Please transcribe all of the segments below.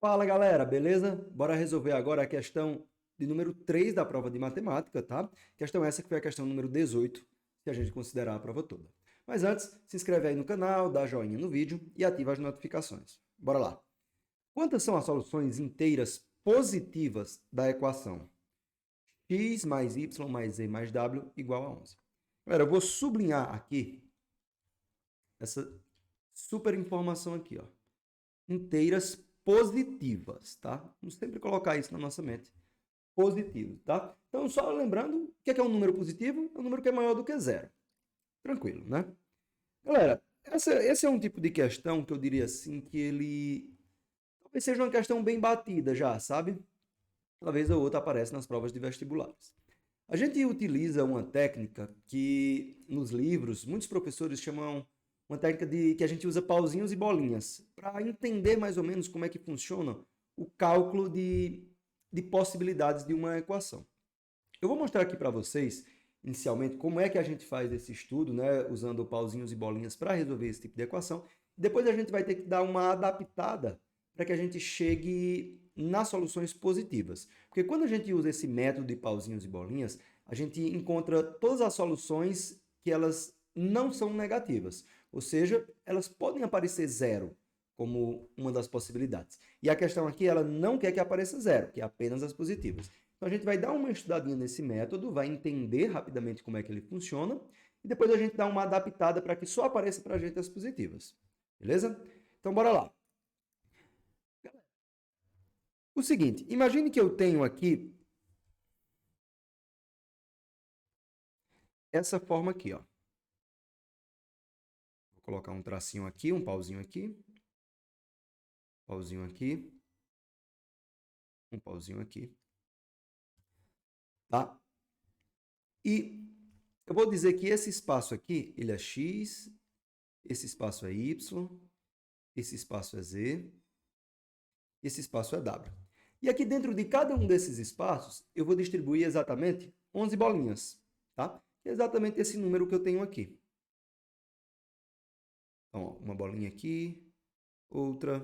Fala galera, beleza? Bora resolver agora a questão de número 3 da prova de matemática, tá? Questão essa que foi a questão número 18, se a gente considerar a prova toda. Mas antes, se inscreve aí no canal, dá joinha no vídeo e ativa as notificações. Bora lá. Quantas são as soluções inteiras positivas da equação x mais y mais z mais w igual a 11? Galera, eu vou sublinhar aqui essa super informação aqui, ó. Inteiras positivas, tá? Vamos sempre colocar isso na nossa mente. Positivo, tá? Então, só lembrando, o que é um número positivo? É um número que é maior do que zero. Tranquilo, né? Galera, esse é um tipo de questão que eu diria assim que ele talvez seja uma questão bem batida já, sabe? Uma vez ou outra aparece nas provas de vestibulares. A gente utiliza uma técnica que nos livros muitos professores chamam uma técnica de que a gente usa pauzinhos e bolinhas para entender mais ou menos como é que funciona o cálculo de possibilidades de uma equação. Eu vou mostrar aqui para vocês, inicialmente, como é que a gente faz esse estudo, né, usando pauzinhos e bolinhas para resolver esse tipo de equação. Depois a gente vai ter que dar uma adaptada para que a gente chegue nas soluções positivas. Porque quando a gente usa esse método de pauzinhos e bolinhas, a gente encontra todas as soluções que elas não são negativas. Ou seja, elas podem aparecer zero como uma das possibilidades. E a questão aqui, ela não quer que apareça zero, que é apenas as positivas. Então a gente vai dar uma estudadinha nesse método, vai entender rapidamente como é que ele funciona, e depois a gente dá uma adaptada para que só apareça para a gente as positivas. Beleza? Então bora lá. O seguinte, imagine que eu tenho aqui essa forma aqui, ó. Vou colocar um tracinho aqui, um pauzinho aqui, pauzinho aqui, um pauzinho aqui, tá? E eu vou dizer que esse espaço aqui, ele é x, esse espaço é y, esse espaço é z, esse espaço é w. E aqui dentro de cada um desses espaços, eu vou distribuir exatamente 11 bolinhas, tá? É exatamente esse número que eu tenho aqui. Então, ó, uma bolinha aqui, outra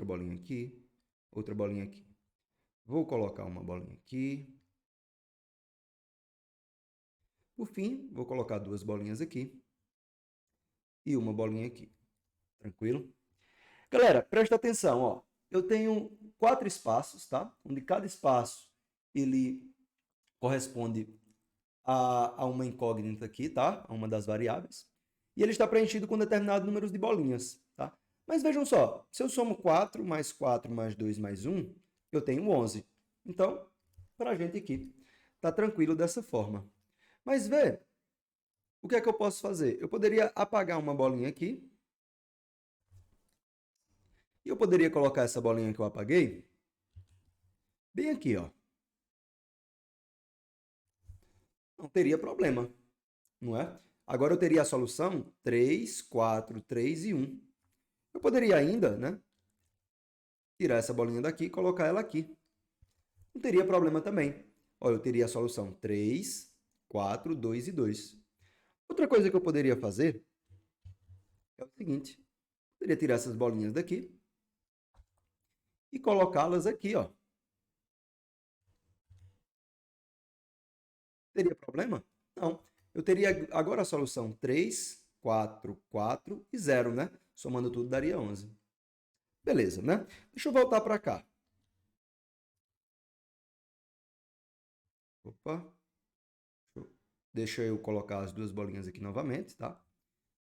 bolinha aqui, outra bolinha aqui. Vou colocar uma bolinha aqui. Por fim, vou colocar duas bolinhas aqui e uma bolinha aqui. Tranquilo? Galera, presta atenção, ó. Eu tenho 4 espaços, tá? Onde cada espaço ele corresponde a uma incógnita aqui, tá? A uma das variáveis. E ele está preenchido com determinado número de bolinhas, tá? Mas vejam só, se eu somo 4 mais 2 mais 1, eu tenho 11. Então, para a gente aqui, tá tranquilo dessa forma. Mas vê, o que é que eu posso fazer? Eu poderia apagar uma bolinha aqui. E eu poderia colocar essa bolinha que eu apaguei bem aqui, ó. Não teria problema, não é? Agora eu teria a solução 3, 4, 3 e 1. Eu poderia ainda, né, tirar essa bolinha daqui e colocar ela aqui. Não teria problema também. Ó, eu teria a solução 3, 4, 2 e 2. Outra coisa que eu poderia fazer é o seguinte. Eu poderia tirar essas bolinhas daqui e colocá-las aqui, ó. Teria problema? Não. Eu teria agora a solução 3, 4, 4 e 0, né? Somando tudo daria 11. Beleza, né? Deixa eu voltar para cá. Opa. Deixa eu colocar as duas bolinhas aqui novamente, tá?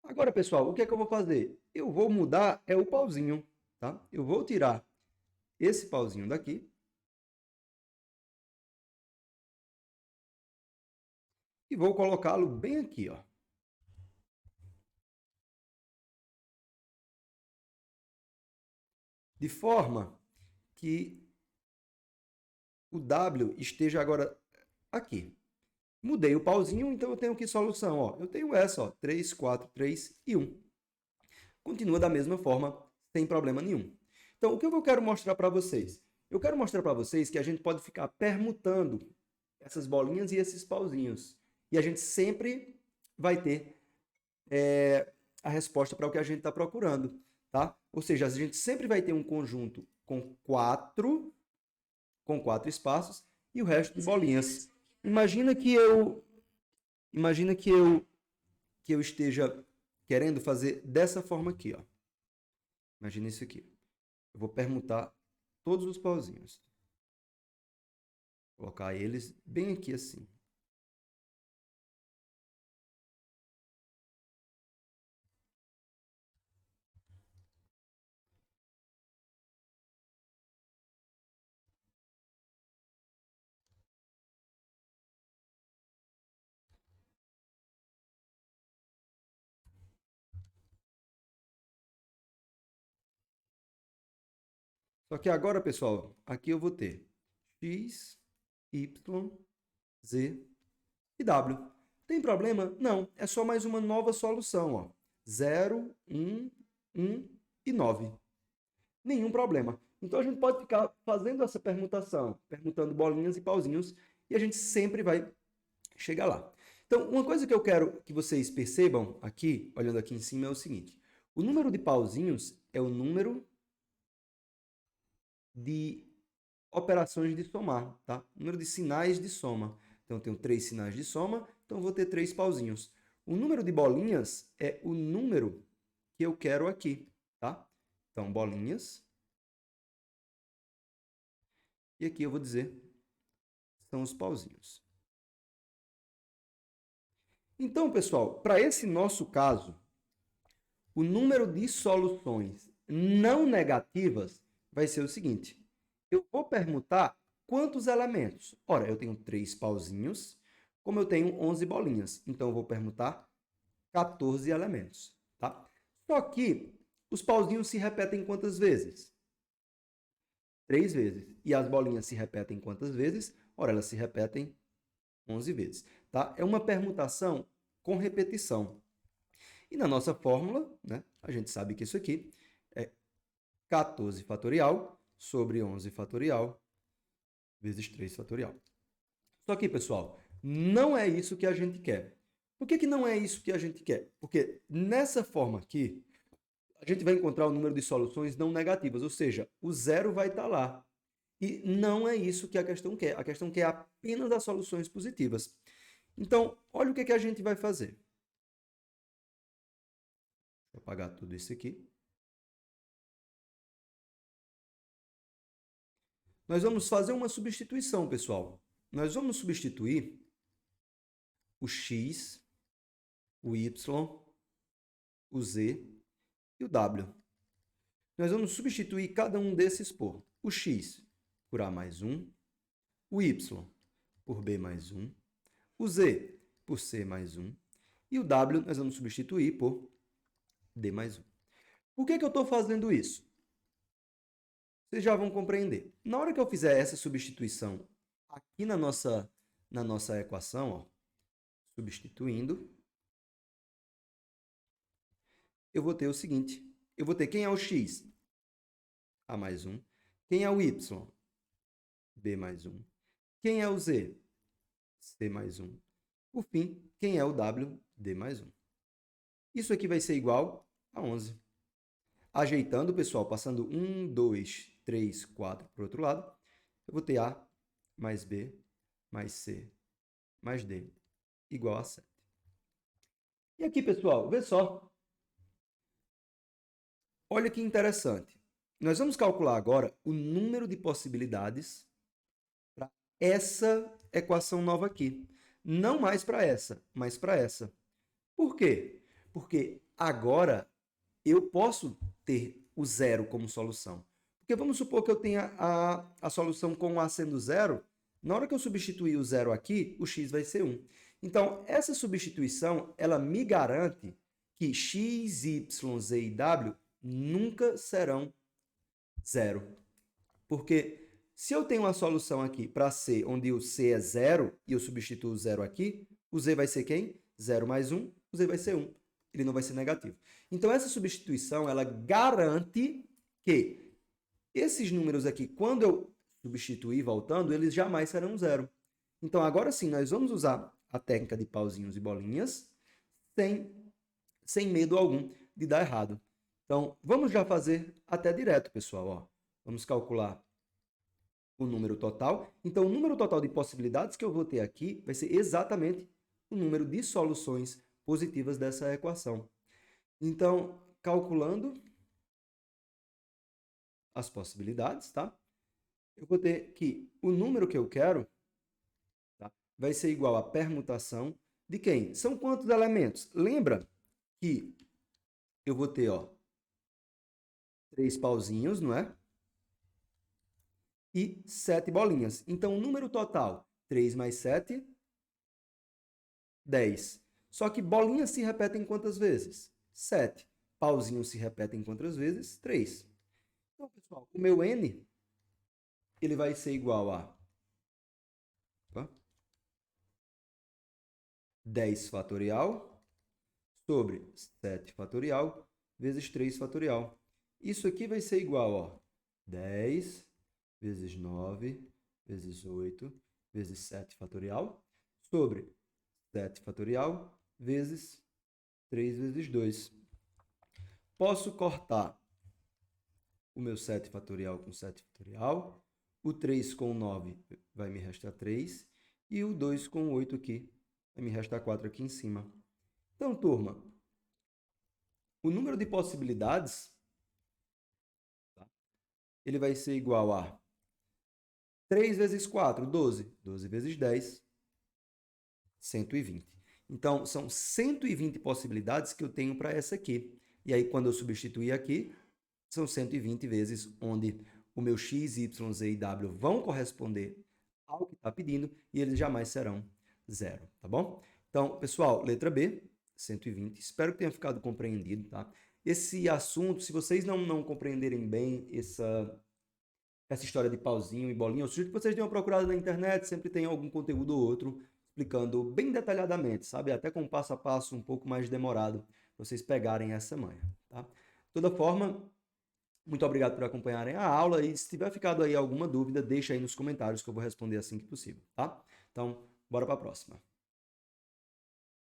Agora, pessoal, o que é que eu vou fazer? Eu vou mudar o pauzinho, tá? Eu vou tirar esse pauzinho daqui e vou colocá-lo bem aqui, ó. De forma que o W esteja agora aqui. Mudei o pauzinho, então eu tenho que solução, ó. Eu tenho essa, ó, 3, 4, 3 e 1. Continua da mesma forma, sem problema nenhum. Então, o que eu quero mostrar para vocês? Eu quero mostrar para vocês que a gente pode ficar permutando essas bolinhas e esses pauzinhos. E a gente sempre vai ter a resposta para o que a gente está procurando. tá? Ou seja, a gente sempre vai ter um conjunto com quatro espaços e o resto de bolinhas. Imagina que eu esteja querendo fazer dessa forma aqui, ó. Imagina isso aqui. Eu vou permutar todos os pauzinhos. Vou colocar eles bem aqui assim. Só que agora, pessoal, aqui eu vou ter x, y, z e w. Tem problema? Não, é só mais uma nova solução, ó. 0, 1, 1 e 9. Nenhum problema. Então a gente pode ficar fazendo essa permutação, permutando bolinhas e pauzinhos, e a gente sempre vai chegar lá. Então, uma coisa que eu quero que vocês percebam aqui, olhando aqui em cima, é o seguinte. O número de pauzinhos é o número de operações de somar, tá? Número de sinais de soma. Então, eu tenho 3 sinais de soma, então eu vou ter 3 pauzinhos. O número de bolinhas é o número que eu quero aqui, tá? Então, bolinhas. E aqui eu vou dizer, são os pauzinhos. Então, pessoal, para esse nosso caso, o número de soluções não negativas vai ser o seguinte. Eu vou permutar quantos elementos? Ora, eu tenho 3 pauzinhos, como eu tenho 11 bolinhas. Então, eu vou permutar 14 elementos, tá? Só que os pauzinhos se repetem quantas vezes? 3 vezes. E as bolinhas se repetem quantas vezes? Ora, elas se repetem 11 vezes, tá? É uma permutação com repetição. E na nossa fórmula, né, a gente sabe que isso aqui é 14 fatorial sobre 11 fatorial vezes 3 fatorial. Só que, pessoal, não é isso que a gente quer. Por que não é isso que a gente quer? Porque nessa forma aqui, a gente vai encontrar o número de soluções não negativas, ou seja, o zero vai estar lá. E não é isso que a questão quer. A questão quer apenas as soluções positivas. Então, olha o que a gente vai fazer. Vou apagar tudo isso aqui. Nós vamos fazer uma substituição, pessoal. Nós vamos substituir o x, o y, o z e o w. Nós vamos substituir cada um desses por o x por a mais 1, o y por b mais 1, o z por c mais 1 e o w nós vamos substituir por d mais 1. Por que eu estou fazendo isso? Vocês já vão compreender. Na hora que eu fizer essa substituição aqui na nossa equação, ó, substituindo, eu vou ter o seguinte. Eu vou ter quem é o x? A mais 1. Quem é o y? B mais 1. Quem é o z? C mais 1. Por fim, quem é o w? D mais 1. Isso aqui vai ser igual a 11. Ajeitando, pessoal, passando 1, 2, 3, 4 para o outro lado, eu vou ter A mais B mais C mais D igual a 7. E aqui, pessoal, vê só. Olha que interessante. Nós vamos calcular agora o número de possibilidades para essa equação nova aqui. Não mais para essa, mas para essa. Por quê? Porque agora eu posso ter o zero como solução. Porque vamos supor que eu tenha a solução com A sendo zero. Na hora que eu substituir o zero aqui, o x vai ser 1. Então, essa substituição, ela me garante que x, y, z e w nunca serão zero. Porque se eu tenho uma solução aqui para C, onde o C é zero, e eu substituo o zero aqui, o z vai ser quem? 0 mais 1, o z vai ser 1. Ele não vai ser negativo. Então, essa substituição, ela garante que esses números aqui, quando eu substituir voltando, eles jamais serão zero. Então, agora sim, nós vamos usar a técnica de pauzinhos e bolinhas sem medo algum de dar errado. Então, vamos já fazer até direto, pessoal. Ó. Vamos calcular o número total. Então, o número total de possibilidades que eu vou ter aqui vai ser exatamente o número de soluções positivas dessa equação. Então, calculando as possibilidades, tá? Eu vou ter que o número que eu quero, tá, vai ser igual à permutação de quem? São quantos elementos? Lembra que eu vou ter, ó, 3 pauzinhos, não é? E 7 bolinhas. Então, o número total, 3 mais 7, 10. Só que bolinhas se repetem quantas vezes? 7. Pauzinhos se repetem quantas vezes? 3. Então, pessoal, o meu n, ele vai ser igual a 10 fatorial sobre 7 fatorial vezes 3 fatorial. Isso aqui vai ser igual a 10 vezes 9 vezes 8 vezes 7 fatorial sobre 7 fatorial vezes 3 vezes 2. Posso cortar o meu 7 fatorial com 7 fatorial. O 3 com 9 vai me restar 3. E o 2 com 8 aqui vai me restar 4 aqui em cima. Então, turma, o número de possibilidades, tá, ele vai ser igual a 3 vezes 4, 12. 12 vezes 10, 120. Então, são 120 possibilidades que eu tenho para essa aqui. E aí, quando eu substituir aqui, são 120 vezes onde o meu x, y, z e w vão corresponder ao que está pedindo e eles jamais serão zero, tá bom? Então, pessoal, letra B, 120. Espero que tenha ficado compreendido, tá? Esse assunto, se vocês não compreenderem bem essa história de pauzinho e bolinha, eu sugiro que vocês dêem uma procurada na internet, sempre tem algum conteúdo ou outro explicando bem detalhadamente, sabe? Até com um passo a passo um pouco mais demorado, para vocês pegarem essa manha, tá? De toda forma, muito obrigado por acompanharem a aula e se tiver ficado aí alguma dúvida, deixa aí nos comentários que eu vou responder assim que possível, tá? Então, bora para a próxima.